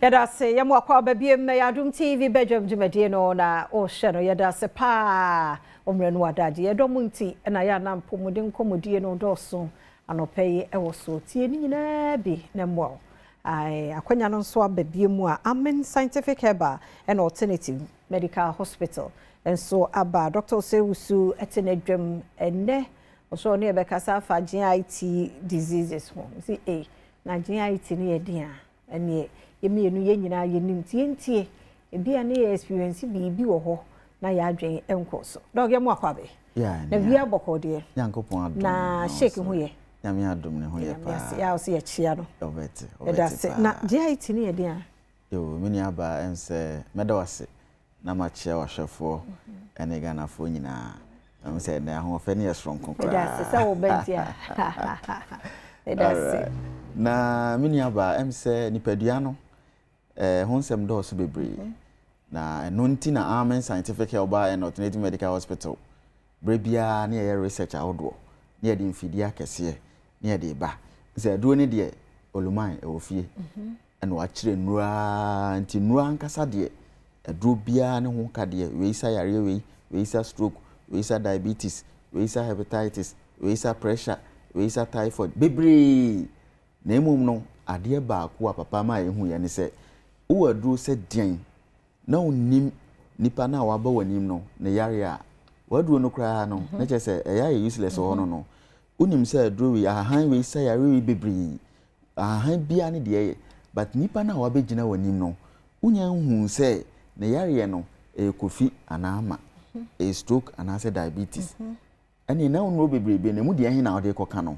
Yadase yamu akwa babiem na Adom TV Badwam dwumadie no na o hye no yadase pa omre no adaje Adom nti na ya na mpomuden komodie no doso anopai ewo so tie ni nyina bi na mwo ai akwanya no so ababiem a Amen Scientific Herbal and Alternative Medical Hospital and so aba Dr. Sewusu etenedwam enne so ne be kasa fa GIT diseases ho see na GIT ne yedin a ene yemienu ye nyina ye nim tie ebia na experience bi wo ho na ya adwen enko so dog ye mo akwabe na bia bokode yankopon adom na shake ho ye nyame adom ne ho ye pa ya o se ye chia no obete na GIT ne ye dia yo mini aba ense medawase na ma chia wahwefo ene ganafo nyina am se na ho fe ne yesron konkra that's se wo bentia that's na mini aba emse nipadua no honsem do so bebre na eno nti na Amen Scientific Herbal and Alternative Medical Hospital brebia na ye research ahodo na ye de mfidi akese na ye de ba se do ne de oluman e ofie eno akire nura nti nura nkasa de edro bia ne ho ka de weisa yare weisa stroke weisa diabetes weisa hepatitis weisa pressure weisa typhoid bebre na emum no ade ba ko a papa ma ehu ye ne se wo aduro se den na onim nipa na waba wanim no na yare a waduro no kra no na che se eya useless ho no onim se aduro wi ahan we se yare wi bebri ahan bia ne de but nipa na waba gina wanim no unya hu se na yare no kofi anama stroke anase diabetes ani na onro bebri be na mu de hin na ode koka no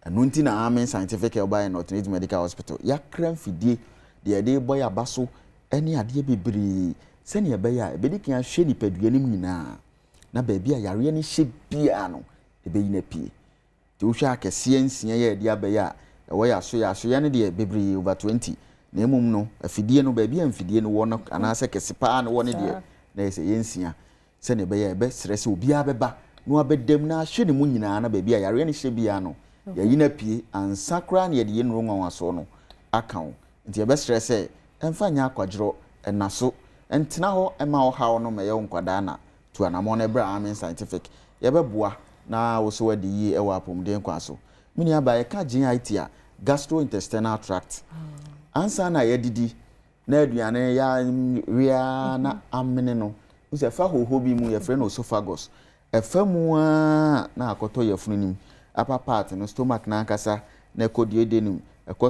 eno nti na Amen Scientific Herbal and Alternative Medical Hospital ya kran fidie de de boy abaso ene ade bebri se ne be ya ebedi kan hwe nipadua nim nyina na ba bia yare ne hye bia no ebeyi na pie ti wo hwa akese nsia ya de abaya ewo ya so ya ne de bebri over 20 na emum no afidie no ba bia amfidie no wo no anase kese pa no wo ne de na ese yensia se ne be ya be stress obi abeba no abedem na hwe ne mu nyina na ba bia yare ne hye bia no ya yina pie ansakra na ye de yenro nwanwa so no akawo nti ebe stress e emfa nya akwadro enaso entina ho ema ho hawo no meye nkwada na to anamo na bra Amen Scientific ye beboa na wo so wadi yi ewa apomden kwa so mini aba ye ka GIT a gastrointestinal tract ansa na ye didi na aduane ya ria na amene no use fa hoho bi mu ye frɛ no esophagus efa mu na akoto ye funu nim upper part no stomach na akasa na kodiedenum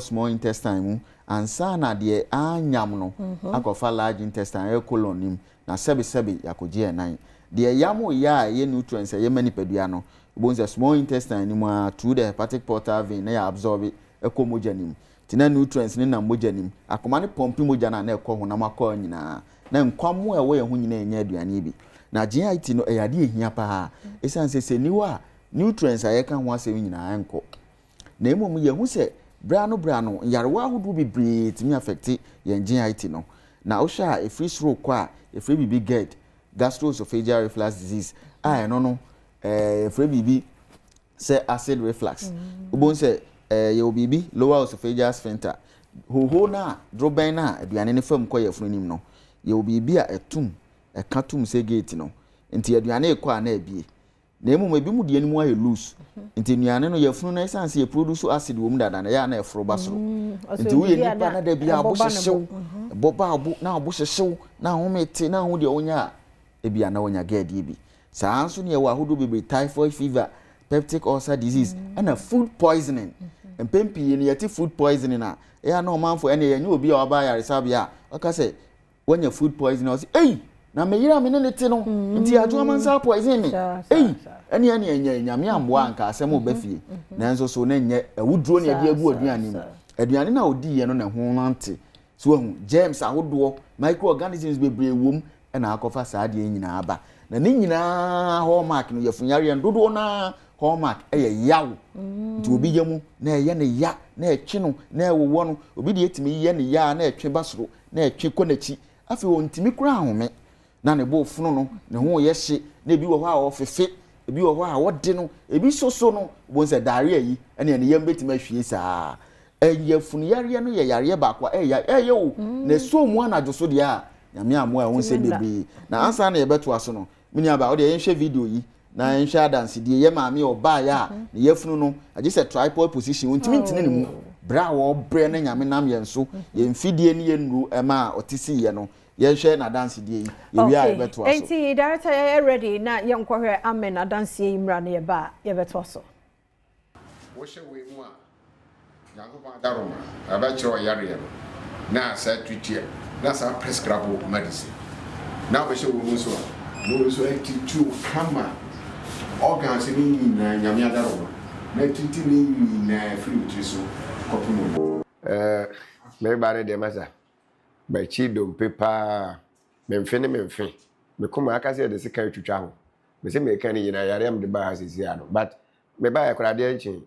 small intestine mu ansa na de anyam no akofa large intestine colon nim na sebi yakoje enan de yamo ya ye nutrients ye manipadua no bonza small intestine nim through the hepatic portal vein na ya absorb ekomoja nim tina nutrients ni na moja nim akoma ne pompi moja na ekɔ honam akɔ nyina na nkwamo ewo ye ho nyina enya aduane bi na GIT no eyade ehia pa esanse se niwa nutrients ayeka ho asem nyina enko na emom ye hu se brano yarwa hudu bi timi affect yen GIT no na osha e free stroke kwa e free bibi GERD gastroesophageal reflux disease no free bibi se acid reflux ubon se ye bibi lower esophageal sphincter ho na droben na aduane ne fam kwa yafunu nim no ye bibi a etum e katum se gate no nti aduane kwa na abie na emu ebi mu de animu aye loose nti nuane no yafunu na essence ye produce acid wo mu dada na ya na efro basoro nti wo ye nipa na da bia abohyew boba abu na abohyew na homete na ho de onya ebia na onya GERD bi saa nso ne ye wa hodo bebe typhoid fever peptic ulcer disease and food poisoning empempi ne yati food poisoning na ya na omanfo ene ye nya obi a oba yare sabia aka se wonya food poisoning o se na meyira me ne te no nti ajo amansa poison me eni enya nyame ambo anka asem obafie na nso so na nye awuduro ne ade agu aduane mu aduane na odi ye no na ho nante so hu germs ahodo microorganisms bebre wom na akofa saade nyina aba na ne nyina hallmark no yafunyare ndodo na hallmark yawo nti obi yemu na ye ne ya na etwe no na ewowo no obi de etimi ye ne ya na etwe basoro na etwe konachi afi wontimi kura ahome na ne bo funu no ne ho ye hye na bi wo ho a ofefe ebi wo a wode no ebi soso no bo nse diarrhea yi ene ne yam betima hwie saa eyafunu yare no ye yare ba kwa eye wo na so mu anajo so de a nyame amo a won se bebre na ansa na ye beto aso no mini aba wo de yenhwe video yi na yenhwe dance de ye maame oba ya ne yafunu no age se tripod position untimi ntine ne mu bra wo bre na nyame nam ye nso ye mfidie ne ye nuru ema otisi ye no yenhwe na dance de yi ye wi a beto aso enti director ye ready na ye nkohwe amen na dance ye imra na ye ba ye beto aso wo hye we mu a Yankopon Adaroma abachiro yare na sa tutia na sa prescribe medicine na be hye wo mu so no so etitu kama organs ni na nyame Adaroma na titi ni na free so kopuno me bare de masa ba chi dom pepa memfe me kuma aka se de sika twitwa ho me se me kan ni na yare am de ba ha sisi ano but me ba yakora de enchin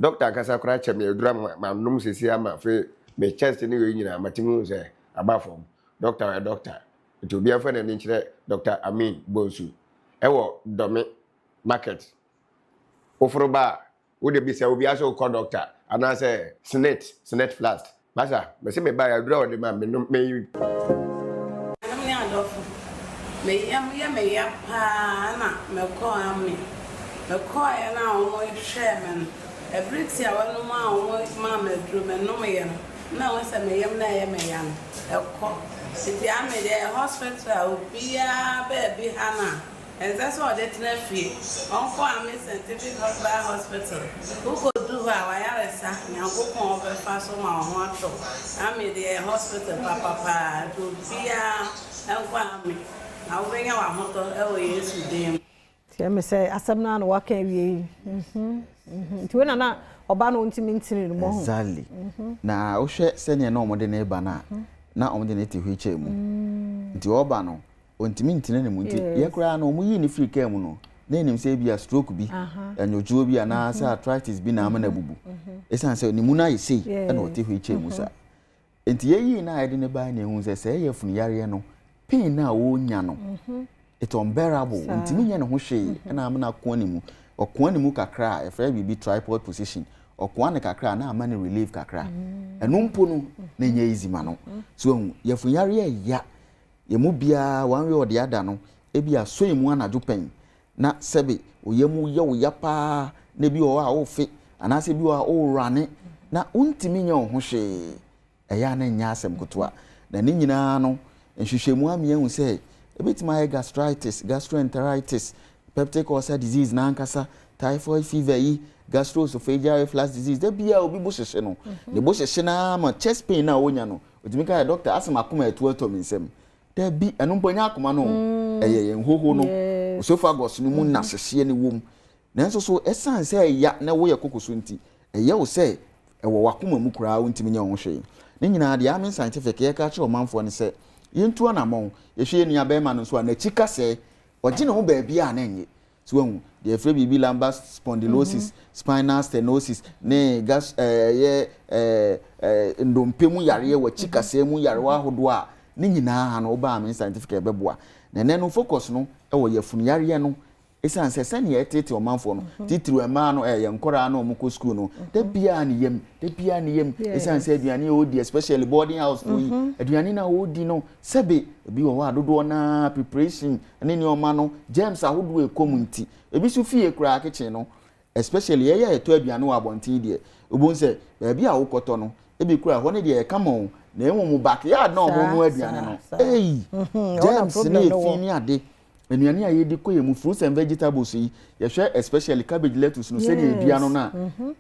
doctor kasa kura che me dura ma num sisi ama fe me chest ni we nyina matimu se abafom doctor to be afa na ni kire Dr. Amin Bonsu ewo domi market ofroba wo de bi se obi aso ko doctor ana se snake flask basa me se me ba ya dura de ma me num me yi me ya pa na me ko ami me ko ya na o mo shemen everything I want ma o ma me drum me no me ya na o se me yam na ya me ya e ko ti am the hospital obia baby hana and that's what they tell me on ko am scientific hospital who go do wa ya resa nyanko ko be fa so ma ho ato am the hospital papa to bia en ko am na wo benya wa hoto e wo Yesu dem ti me say asem na no waka wie ti wona na oba no ntimi ntini no mo exactly na wo hwe sene na omode na eba na omode na ti hweche mu nti oba no ontimi ntine ne mu nti ye kura na omuyi ni free care mu no na enim say bia stroke bi anyojuo bi ana say arthritis bi na amana bubu esan say ni mu na yesi e na ote hweche mu sa nti ye yi na ade ne ba na ehun say ye funu yare no pain na wo nya no it's unbearable ntimi nya ne ho hwe na amana ko ne mu okwan ne mu kakra e fra bi tripod position okwan ne kakra na amana relief kakra enumpo no na nya easy ma no so ye funu yare ya ye mu bia one way or the other no e bia so emu anadwo pen na sebe oyemu ye wo ya pa na bi o a wo fe anase bi o rane na untimi nya ho hwe eya na nya asem kotoa na ni nyina no nhwehwemu ame ehu se ebetima gastritis gastroenteritis peptic ulcer disease na ankasa typhoid fever yi gastroesophageal reflux disease da bia obi bo hyehye no ne bo hyehye na ma chest pain na wonya no otimi ka doctor asema akoma eto minsem da bi enumponya akoma no eye yenhoho no esophagus no mu na hyehye ne wom nanso so esan se ya na wo ye kokoso nti eye wo se ewo wakoma mu kura wontimi nya ho hwe ne nyina de amen scientific ye ka che o manfo ne se yentu anamon yehwe ni abema no so na chika se oje ne ho ba bia na enye so hu de efre bibi lumbar spondylosis spinal stenosis ne gas ndompemu yare wa chika se mu yare wa hodo a ne nyina ha no ba amen scientific ebeboa na ne no focus no e wo yefunu yare no esan se se ne etete o manfo no titiri ema no ye nkora na omuko school no da bia ne yem esan se aduane o di especially boarding house no yi aduane na o di no sebe bi wo wa dodo na preparation ne o ma no James ahodo e community ebi su fie kura kitchen no especially ye eto aduane wa bontin die obonse ba bia wo koto no ebi kura ho ne de e kama o na enwo mu backyard na omo mu aduane no James ne fini ade enuane a yedi koye mu fruits and vegetables yi ye hwe especially cabbage lettuce no se ne edua no na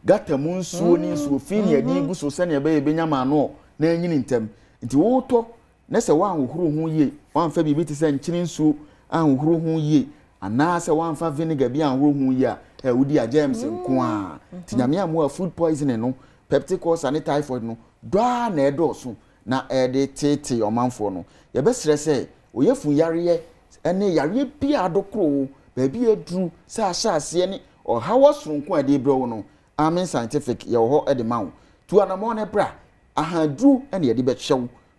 gata mu nsuo ni nsuo fini edi gu so se ne be benya ma no na anyini ntem nti wo to na se wa anhuru hu ye wan fa bibi ti se nkyini nsuo anhuru hu ye ana se wan fa vinegar bi anhuru hu ye a wudi a James nko a tinyame amu food poisoning no peptic ulcer ne typhoid no dwa na edoso na ede tete omanfo no ye be sere se oyefu yare ene yare bia adokro baabi adru sa ahase ne o hawo soronko ade bro no amen scientific ye ho ede mawo tu anamo ne bra ahadru ene ye de be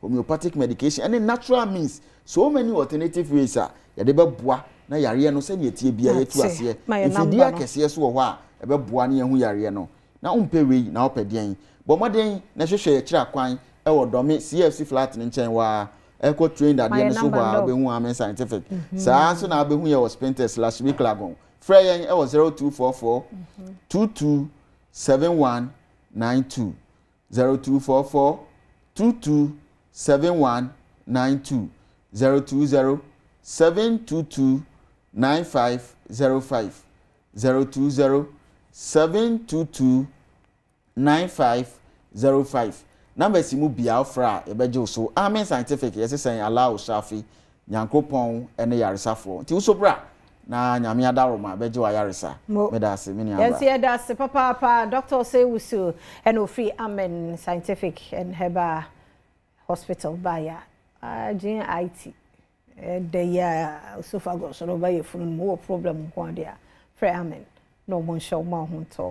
homeopathic medication ene natural means so many alternative ways a ye de be boa na yare no se ne tie bia yetu ase ifidi akese so wo ho a ebeboa ne yehu yare no na umpe wei na opedian bo moden na hwehwe ye kira kwan e wo dome CFC flat ne nchen wa eco trained ade no so ho a obehu amen scientific saa so na obehu ye wo sprinter/biclagon frɛ yɛn e wo 0244 227192 0244 227192 020 722 9505 020 722 9505 number simu bia ofra ebeje so amen scientific yesesen allow shafi nyankopon ene yaresafo ti usobra na nyame adaroma beje wa yaresa medase mini aba yes yeah that's papa doctor say usu and free amen scientific and heba hospital baya GIT the ya esophagus no ba yefunu mo problem ko dia free amen no mo show ma ho to